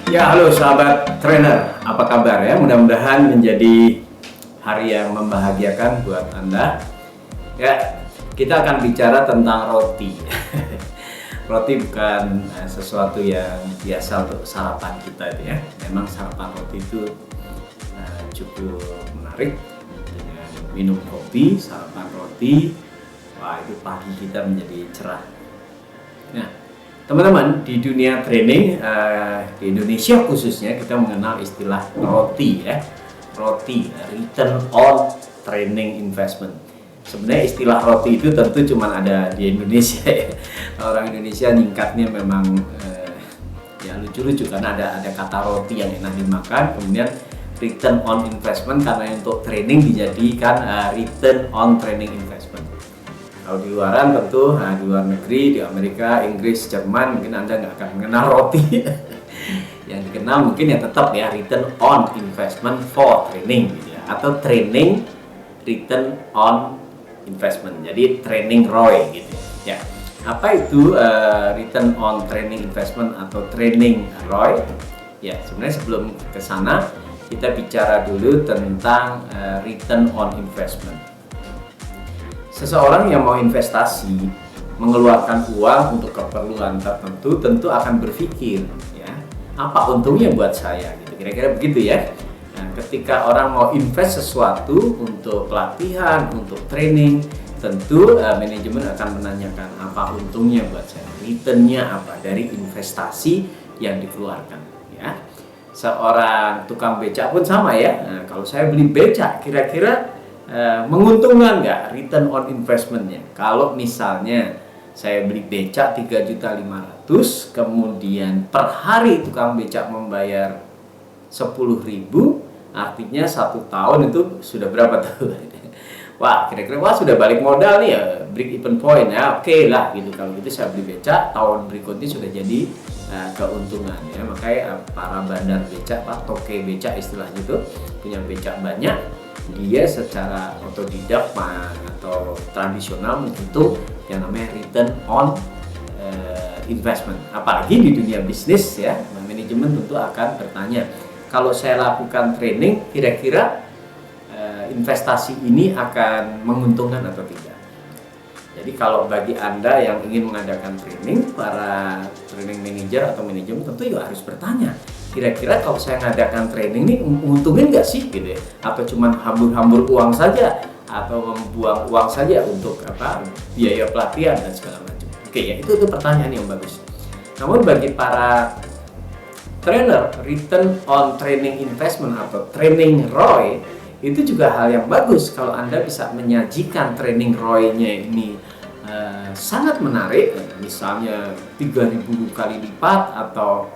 Ya, halo sahabat trainer, apa kabar ya? Mudah-mudahan menjadi hari yang membahagiakan buat Anda. Ya, kita akan bicara tentang roti. Roti bukan sesuatu yang biasa untuk sarapan kita itu ya. Memang sarapan roti itu cukup menarik dengan minum kopi, sarapan roti. Wah, itu pagi kita menjadi cerah. Nah, teman-teman, di dunia training di Indonesia khususnya kita mengenal istilah roti ya. Roti, return on training investment. Sebenarnya istilah roti itu tentu cuma ada di Indonesia ya. Orang Indonesia nyingkatnya memang ya lucu-lucu karena ada kata roti yang enak dimakan, kemudian return on investment karena untuk training dijadikan return on training investment. Kalau di luaran tentu, di luar negeri, di Amerika, Inggris, Jerman, mungkin Anda nggak akan mengenal roti. Yang dikenal mungkin ya tetap ya return on investment for training, gitu ya. Atau training return on investment. Jadi training ROI gitu ya. Apa itu return on training investment atau training ROI? Ya, sebenarnya sebelum ke sana kita bicara dulu tentang return on investment. Seseorang yang mau investasi, mengeluarkan uang untuk keperluan tertentu, tentu akan berpikir, ya, apa untungnya buat saya, gitu. Kira-kira begitu ya. Nah, ketika orang mau invest sesuatu untuk pelatihan, untuk training, tentu manajemen akan menanyakan apa untungnya buat saya, returnnya apa dari investasi yang dikeluarkan, ya. Seorang tukang becak pun sama ya. Nah, kalau saya beli becak, kira-kira menguntungkan nggak return on investmentnya? Kalau misalnya saya beli becak 3.500.000, kemudian per hari tukang becak membayar 10.000, artinya 1 tahun itu sudah berapa tuh? Wah, kira-kira sudah balik modal nih ya, break even point ya, oke lah gitu. Kalau gitu saya beli becak, tahun berikutnya sudah jadi keuntungan ya. Makanya para bandar becak, Pak toke becak istilahnya itu, punya becak banyak, dia secara otodidak atau tradisional menghitung yang namanya return on investment. Apalagi di dunia bisnis ya, manajemen tentu akan bertanya, kalau saya lakukan training, kira-kira investasi ini akan menguntungkan atau tidak. Jadi kalau bagi Anda yang ingin mengadakan training, para training manager atau manajemen tentu juga harus bertanya, kira-kira kalau saya mengadakan training ini untungin nggak sih gitu ya? Atau cuma hambur-hambur uang saja, atau membuang uang saja untuk biaya pelatihan dan segala macam. Oke ya, itu pertanyaan yang bagus. Namun bagi para trainer, return on training investment atau training ROI itu juga hal yang bagus kalau Anda bisa menyajikan training ROI-nya ini sangat menarik, misalnya 3.000 kali lipat atau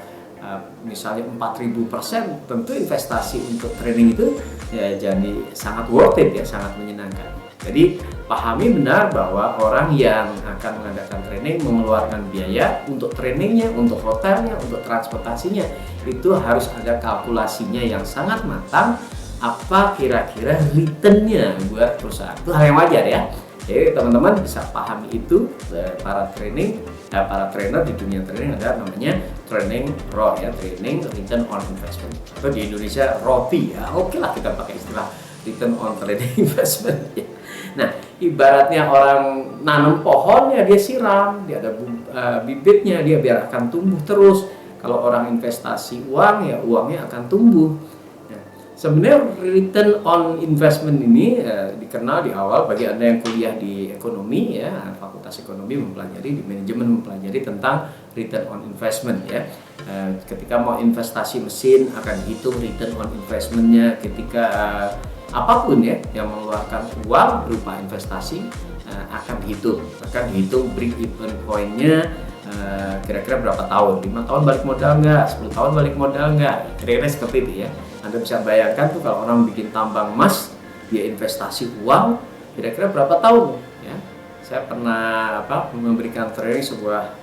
misalnya 4.000%, tentu investasi untuk training itu ya jadi sangat worth it ya, sangat menyenangkan. Jadi pahami benar bahwa orang yang akan mengadakan training mengeluarkan biaya untuk trainingnya, untuk hotelnya, untuk transportasinya, itu harus ada kalkulasinya yang sangat matang. Apa kira-kira returnnya buat perusahaan? Itu hal yang wajar ya. Jadi teman-teman bisa pahami itu. Para trainer di dunia training ada namanya training ROI ya, training return on investment, atau di Indonesia roti ya. Oke lah kita pakai istilah return on training investment ya. Nah, ibaratnya orang nanam pohon ya, dia siram, dia ada bibitnya, dia biar akan tumbuh terus. Kalau orang investasi uang ya, uangnya akan tumbuh. Sebenarnya return on investment ini dikenal di awal bagi Anda yang kuliah di ekonomi ya, fakultas ekonomi mempelajari, di manajemen mempelajari tentang return on investment ya. Ketika mau investasi mesin akan dihitung return on investmentnya. Ketika apapun ya yang mengeluarkan uang berupa investasi akan dihitung break even point-nya. Kira-kira berapa tahun? 5 tahun balik modal nggak? 10 tahun balik modal nggak? Kira-kira seperti itu ya. Anda bisa bayangkan tuh kalau orang bikin tambang emas, dia investasi uang, kira-kira berapa tahun? Ya, saya pernah memberikan training sebuah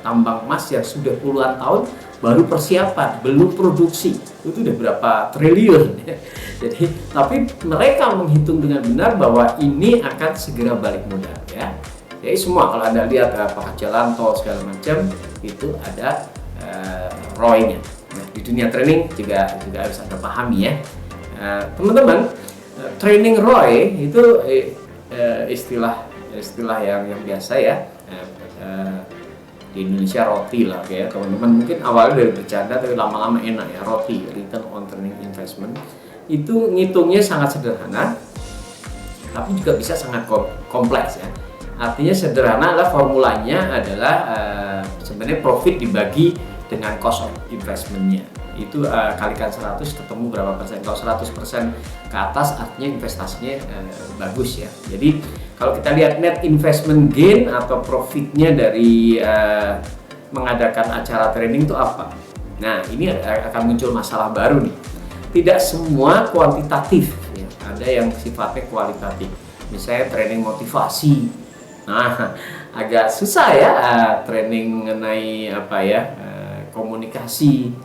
tambang emas yang sudah puluhan tahun baru persiapan, belum produksi, itu udah berapa triliun. Ya. Jadi, tapi mereka menghitung dengan benar bahwa ini akan segera balik modal ya. Jadi semua kalau Anda lihat apakah jalan tol segala macam itu ada ROI-nya. Nah, di dunia training juga harus Anda pahami ya. Teman-teman, training ROI itu istilah yang biasa ya. Di Indonesia roti lah ya teman-teman, mungkin awalnya dari bercanda tapi lama-lama enak ya, roti, return on training investment. Itu ngitungnya sangat sederhana tapi juga bisa sangat kompleks ya. Artinya sederhana adalah formulanya adalah sebenarnya profit dibagi dengan cost of investmentnya. Itu kalikan 100 ketemu berapa persen. Kalau 100% ke atas artinya investasinya bagus ya. Jadi kalau kita lihat net investment gain atau profitnya dari mengadakan acara training itu apa? Nah, ini akan muncul masalah baru nih. Tidak semua kuantitatif ya. Ada yang sifatnya kualitatif. Misalnya training motivasi. Nah, agak susah ya training mengenai apa ya? Komunikasi.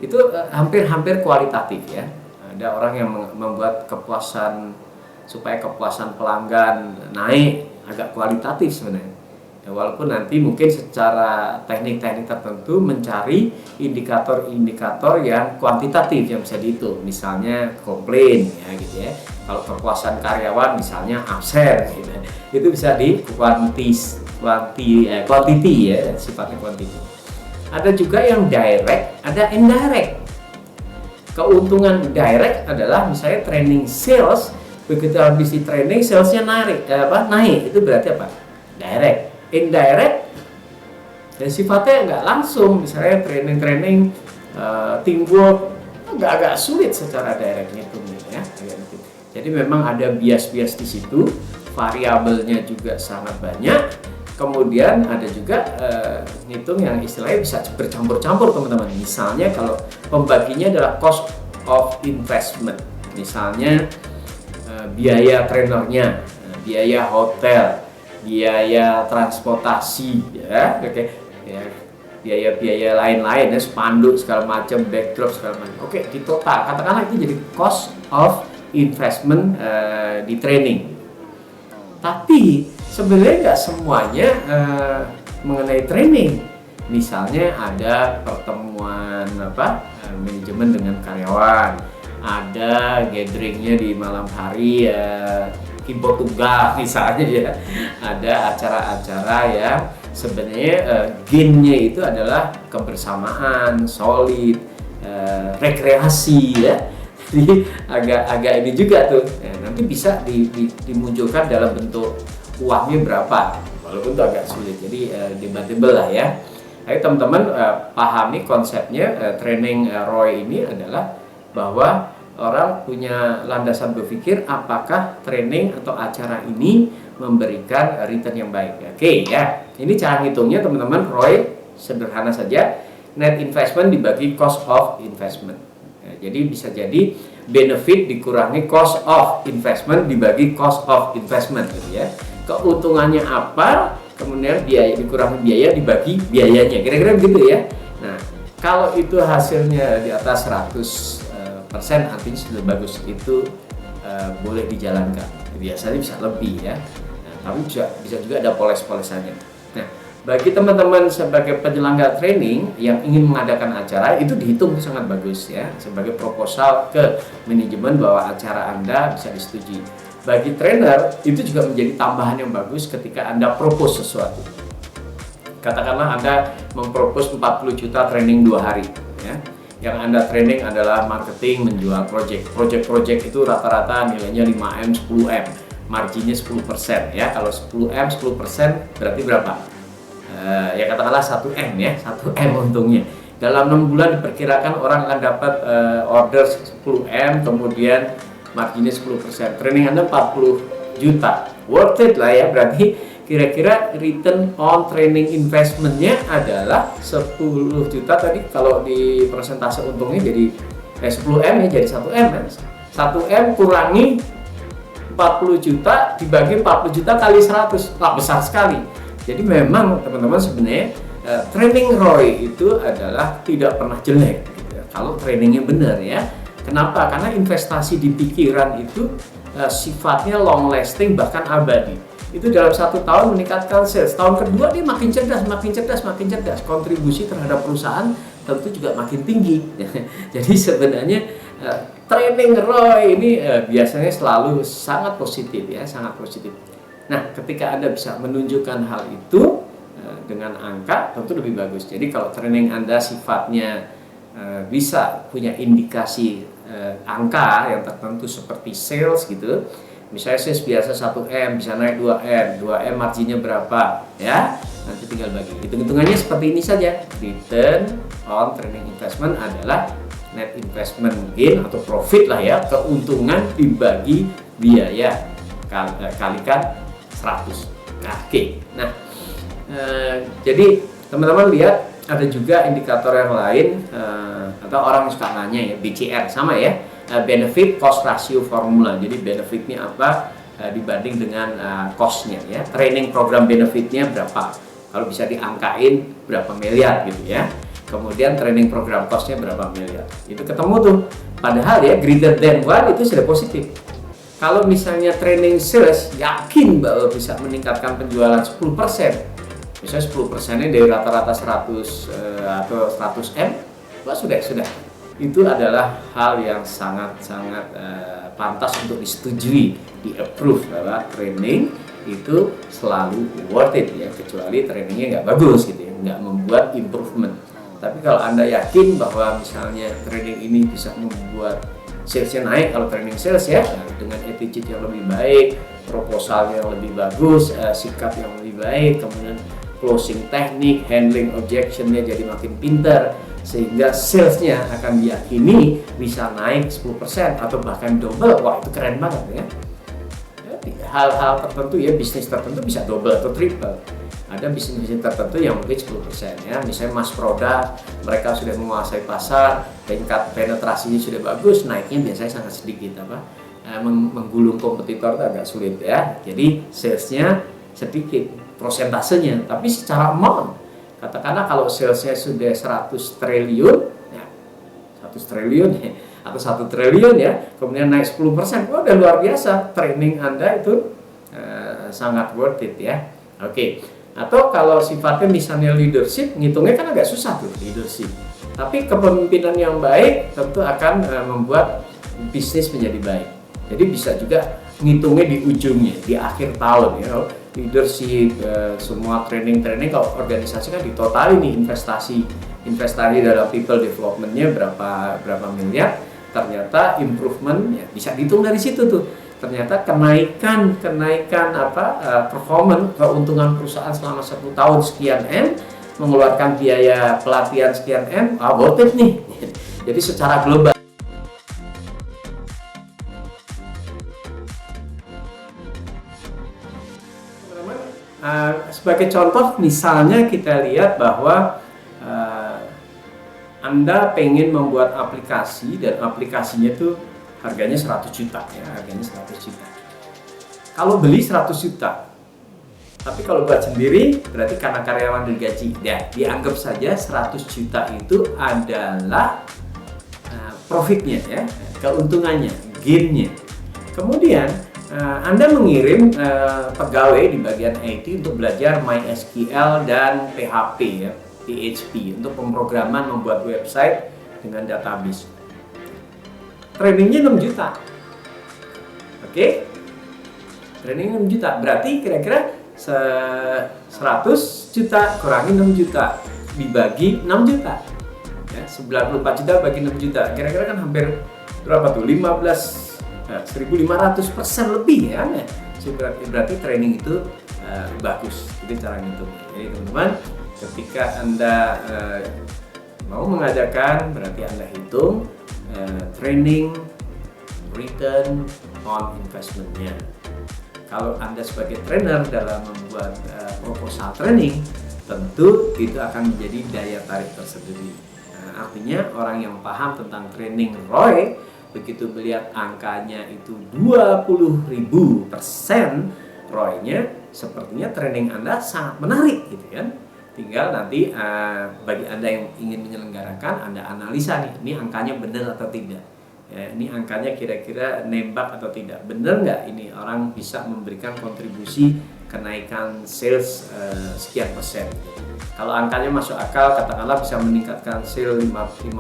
Itu hampir kualitatif ya. Ada orang yang membuat supaya kepuasan pelanggan naik, agak kualitatif sebenarnya ya, walaupun nanti mungkin secara teknik-teknik tertentu mencari indikator-indikator yang kuantitatif yang bisa dihitung, misalnya komplain ya gitu ya. Kalau kepuasan karyawan misalnya absen gitu, itu bisa di quantity ya, sifatnya quantity. Ada juga yang direct, ada indirect. Keuntungan direct adalah misalnya training sales, begitu habis di training salesnya naik, itu berarti apa? Direct. Indirect dan sifatnya nggak langsung, misalnya training teamwork agak sulit secara direct ngitungnya ya. Jadi memang ada bias-bias di situ, variabelnya juga sangat banyak. Kemudian ada juga ngitung yang istilahnya bisa bercampur-campur teman-teman. Misalnya kalau pembaginya adalah cost of investment, misalnya biaya trainernya, biaya hotel, biaya transportasi, ya, oke, ya, biaya-biaya lain-lain ya, spanduk segala macam, backdrop segala macam. Oke, di total katakanlah itu jadi cost of investment di training. Tapi sebenarnya nggak semuanya mengenai training. Misalnya ada pertemuan manajemen dengan karyawan, ada gatheringnya di malam hari keyboard tunggal misalnya ya, ada acara-acara yang sebenarnya gainnya itu adalah kebersamaan, solid, rekreasi ya. Jadi agak ini juga tuh nanti bisa dimunculkan dalam bentuk uangnya berapa, walaupun itu agak sulit, jadi debatable lah ya. Tapi teman-teman pahami konsepnya. Training ROI ini adalah bahwa orang punya landasan berpikir apakah training atau acara ini memberikan return yang baik. Oke ya, ini cara ngitungnya teman-teman. ROI sederhana saja, net investment dibagi cost of investment. Jadi bisa jadi benefit dikurangi cost of investment dibagi cost of investment gitu ya. Keuntungannya apa, kemudian biaya dikurangi biaya dibagi biayanya, kira-kira begitu ya. Nah, kalau itu hasilnya di atas 100% artinya sudah bagus, itu boleh dijalankan. Biasanya bisa lebih ya. Nah, tapi bisa juga ada poles-polesannya. Nah, bagi teman-teman sebagai penyelenggara training yang ingin mengadakan acara, itu dihitung sangat bagus ya, sebagai proposal ke manajemen bahwa acara Anda bisa disetujui. Bagi trainer itu juga menjadi tambahan yang bagus ketika Anda propose sesuatu. Katakanlah Anda mempropose 40 juta training 2 hari ya. Yang Anda training adalah marketing, menjual project itu rata-rata nilainya 5M, 10M, marginnya 10% ya. Kalau 10M 10% berarti berapa? Ya katakanlah 1M ya, 1M untungnya. Dalam 6 bulan diperkirakan orang akan dapat order 10M, kemudian marginnya 10%. Training Anda 40 juta. Worth it lah ya, berarti kira-kira return on training investmentnya adalah 10 juta tadi. Kalau di persentase untungnya jadi 10M ya, jadi 1M kan. 1M kurangi 40 juta dibagi 40 juta kali 100, besar sekali. Jadi memang teman-teman sebenarnya training ROI itu adalah tidak pernah jelek gitu ya, kalau trainingnya benar ya. Kenapa? Karena investasi di pikiran itu sifatnya long lasting bahkan abadi. itu dalam 1 tahun meningkatkan sales. Tahun kedua dia makin cerdas, makin cerdas, makin cerdas. Kontribusi terhadap perusahaan tentu juga makin tinggi. Jadi sebenarnya training ROI ini biasanya selalu sangat positif ya, sangat positif. Nah, ketika Anda bisa menunjukkan hal itu dengan angka, tentu lebih bagus. Jadi kalau training Anda sifatnya bisa punya indikasi angka yang tertentu seperti sales gitu. Misalnya sales biasa 1M bisa naik 2M, 2M marginnya berapa ya, nanti tinggal bagi. Hitung-hitungannya seperti ini saja. Return on training investment adalah net investment gain atau profit lah ya, keuntungan dibagi biaya kalikan 100. Nah, oke. Nah, jadi teman-teman lihat ada juga indikator yang lain atau orang suka nanya ya, BCR sama ya, benefit cost ratio formula. Jadi benefitnya apa dibanding dengan costnya ya. Training program benefitnya berapa, kalau bisa diangkain berapa miliar gitu ya. Kemudian training program costnya berapa miliar, itu ketemu tuh. Padahal ya greater than 1 itu sudah positif. Kalau misalnya training sales yakin bahwa bisa meningkatkan penjualan 10%, misalnya 10%-nya dari rata-rata 100 atau 100M, wah sudah. Itu adalah hal yang sangat-sangat pantas untuk disetujui, di-approve bahwa training itu selalu worth it ya, kecuali trainingnya nggak bagus gitu ya, nggak membuat improvement. Tapi kalau Anda yakin bahwa misalnya training ini bisa membuat salesnya naik, kalau training sales ya, dengan attitude yang lebih baik, proposal yang lebih bagus, sikap yang lebih baik, kemudian closing teknik, handling objectionnya jadi makin pintar, sehingga salesnya akan diyakini bisa naik 10% atau bahkan double. Wah, itu keren banget ya. Hal-hal tertentu ya, bisnis tertentu bisa double atau triple. Ada bisnis tertentu yang mungkin 10% ya, misalnya mass product, mereka sudah menguasai pasar, tingkat penetrasinya sudah bagus, naiknya biasanya sangat sedikit menggulung kompetitor itu agak sulit ya. Jadi salesnya sedikit prosentasenya, tapi secara amount, katakanlah kalau salesnya sudah 100 triliun ya, 100 triliun ya, atau 1 triliun ya, kemudian naik 10%, udah luar biasa. Training Anda itu sangat worth it ya. Oke. Atau kalau sifatnya misalnya leadership, ngitungnya kan agak susah tuh leadership. Tapi kepemimpinan yang baik tentu akan membuat bisnis menjadi baik. Jadi bisa juga ngitungnya di ujungnya, di akhir tahun ya. Leadership, semua training kalau organisasi kan ditotalin nih, investasi dalam people development-nya berapa miliar. Ternyata improvement ya bisa dihitung dari situ tuh. Ternyata kenaikan performance, keuntungan perusahaan selama 1 tahun sekian M, mengeluarkan biaya pelatihan sekian M, worth it nih. Jadi secara global. Teman-teman, sebagai contoh misalnya kita lihat bahwa Anda pengen membuat aplikasi dan aplikasinya tuh harganya 100 juta ya, harganya 100 juta. Kalau beli 100 juta, tapi kalau buat sendiri berarti karena karyawan digaji ya, dianggap saja 100 juta itu adalah profitnya ya, keuntungannya, gainnya. Kemudian Anda mengirim pegawai di bagian IT untuk belajar MySQL dan PHP ya, PHP untuk pemrograman membuat website dengan database. Trainingnya 6 juta. Oke? Training 6 juta. Berarti kira-kira 100 juta kurangi 6 juta dibagi 6 juta. Ya, 94 juta bagi 6 juta. Kira-kira kan hampir berapa tuh? 1.500% lebih ya. Berarti training itu bagus. Itu cara ngitung. Jadi teman-teman, ketika Anda mau mengadakan, berarti Anda hitung training return on investment-nya. Kalau Anda sebagai trainer dalam membuat proposal training, tentu itu akan menjadi daya tarik tersendiri. Artinya orang yang paham tentang training ROI, begitu melihat angkanya itu 20.000% ROI-nya, sepertinya training Anda sangat menarik gitu kan. Tinggal nanti bagi Anda yang ingin menyelenggarakan, Anda analisa nih, ini angkanya benar atau tidak. Ya, ini angkanya kira-kira nembak atau tidak. Benar nggak ini orang bisa memberikan kontribusi kenaikan sales sekian persen. Kalau angkanya masuk akal, katakanlah bisa meningkatkan sales 5%.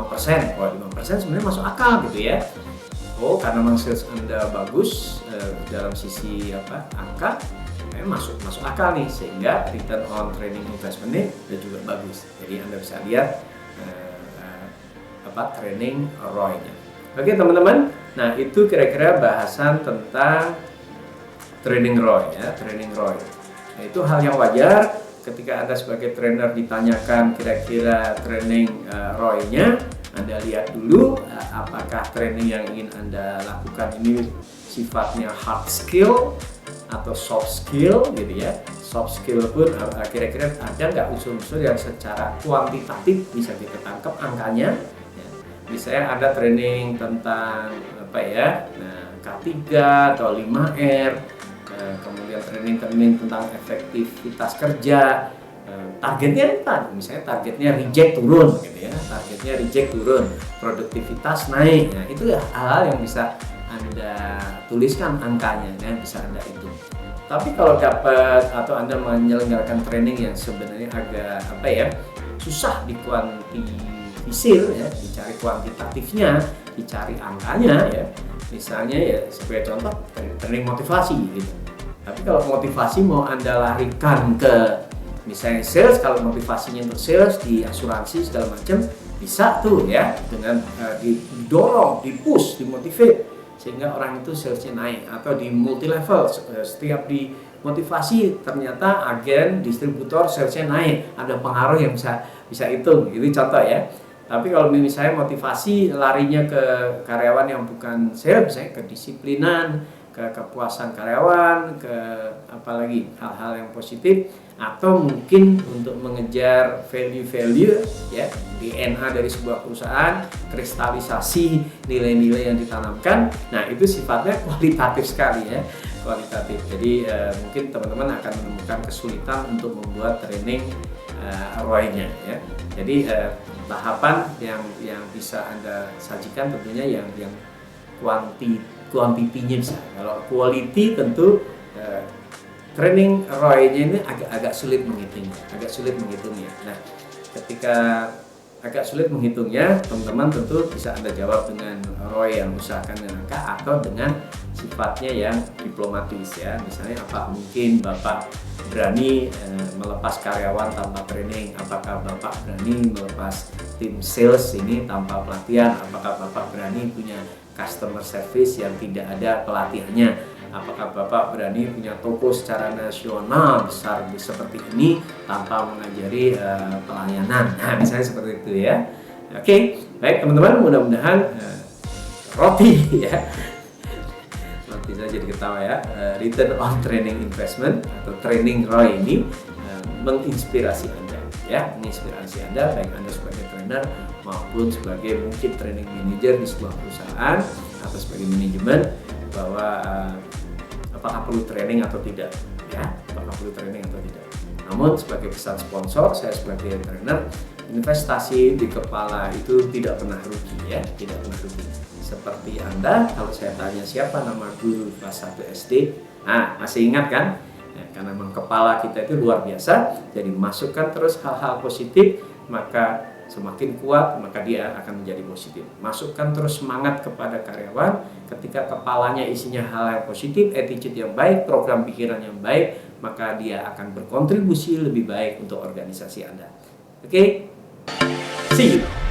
Oh, 5% sebenarnya masuk akal gitu ya. Oh, karena memang sales Anda bagus dalam sisi angka, masuk akal nih, sehingga return on training investment-nya juga bagus. Jadi Anda bisa lihat training ROI-nya. Oke teman-teman, nah itu kira-kira bahasan tentang training ROI ya, training ROI. Nah, itu hal yang wajar ketika Anda sebagai trainer ditanyakan kira-kira training ROI-nya. Anda lihat dulu apakah training yang ingin Anda lakukan ini sifatnya hard skill atau soft skill gitu ya. Soft skill pun kira-kira ada nggak unsur-unsur yang secara kuantitatif bisa kita tangkap angkanya. Misalnya ada training tentang K3 atau 5R, kemudian training tentang efektivitas kerja, targetnya apa? Misalnya targetnya reject turun gitu ya, targetnya reject turun, produktivitas naik. Nah itu hal-hal yang bisa Anda tuliskan angkanya, ya, bisa Anda hitung. Tapi kalau dapat atau Anda menyelenggarakan training yang sebenarnya agak susah dikuantifikasi ya, dicari kuantitatifnya, dicari angkanya ya. Misalnya ya sebagai contoh training motivasi gitu. Tapi kalau motivasi mau Anda larikan ke misalnya sales, kalau motivasinya untuk sales di asuransi segala macam bisa tuh ya, dengan didorong, dipush, dimotivate sehingga orang itu salesnya naik. Atau di multi level, setiap di motivasi ternyata agen distributor salesnya naik, ada pengaruh yang bisa hitung. Itu contoh ya. Tapi kalau misalnya motivasi larinya ke karyawan yang bukan sales, misalnya kedisiplinan, ke kepuasan karyawan, ke apalagi hal-hal yang positif, atau mungkin untuk mengejar value ya, DNA dari sebuah perusahaan, kristalisasi nilai-nilai yang ditanamkan. Nah itu sifatnya kualitatif sekali ya, kualitatif. Jadi mungkin teman-teman akan menemukan kesulitan untuk membuat training ROI-nya ya. Jadi tahapan yang bisa Anda sajikan tentunya yang kuantitinya bisa. Kalau quality tentu training ROI-nya ini agak sulit menghitungnya. Nah, ketika agak sulit menghitungnya, teman-teman tentu bisa Anda jawab dengan ROI yang usahakan dengan angka atau dengan sifatnya yang diplomatis ya. Misalnya apa mungkin Bapak berani melepas karyawan tanpa training? Apakah Bapak berani melepas tim sales ini tanpa pelatihan? Apakah Bapak berani punya customer service yang tidak ada pelatihannya? Apakah Bapak berani punya toko secara nasional besar seperti ini tanpa mengajari pelayanan? Nah, misalnya seperti itu ya. Oke, baik teman-teman, mudah-mudahan roti ya. Bisa jadi ketawa ya, return on training investment atau training ROI ini menginspirasi Anda ya, menginspirasi Anda baik Anda sebagai trainer maupun sebagai mungkin training manager di sebuah perusahaan atau sebagai manajemen, bahwa apakah perlu training atau tidak ya, apakah perlu training atau tidak. Namun sebagai pesan sponsor, saya sebagai trainer, investasi di kepala itu tidak pernah rugi ya, tidak pernah rugi. Seperti Anda, kalau saya tanya siapa nama guru kelas 1 SD, nah masih ingat kan? Ya, karena memang kepala kita itu luar biasa, jadi masukkan terus hal-hal positif, maka semakin kuat, maka dia akan menjadi positif. Masukkan terus semangat kepada karyawan, ketika kepalanya isinya hal yang positif, attitude yang baik, program pikiran yang baik, maka dia akan berkontribusi lebih baik untuk organisasi Anda. Oke? See you!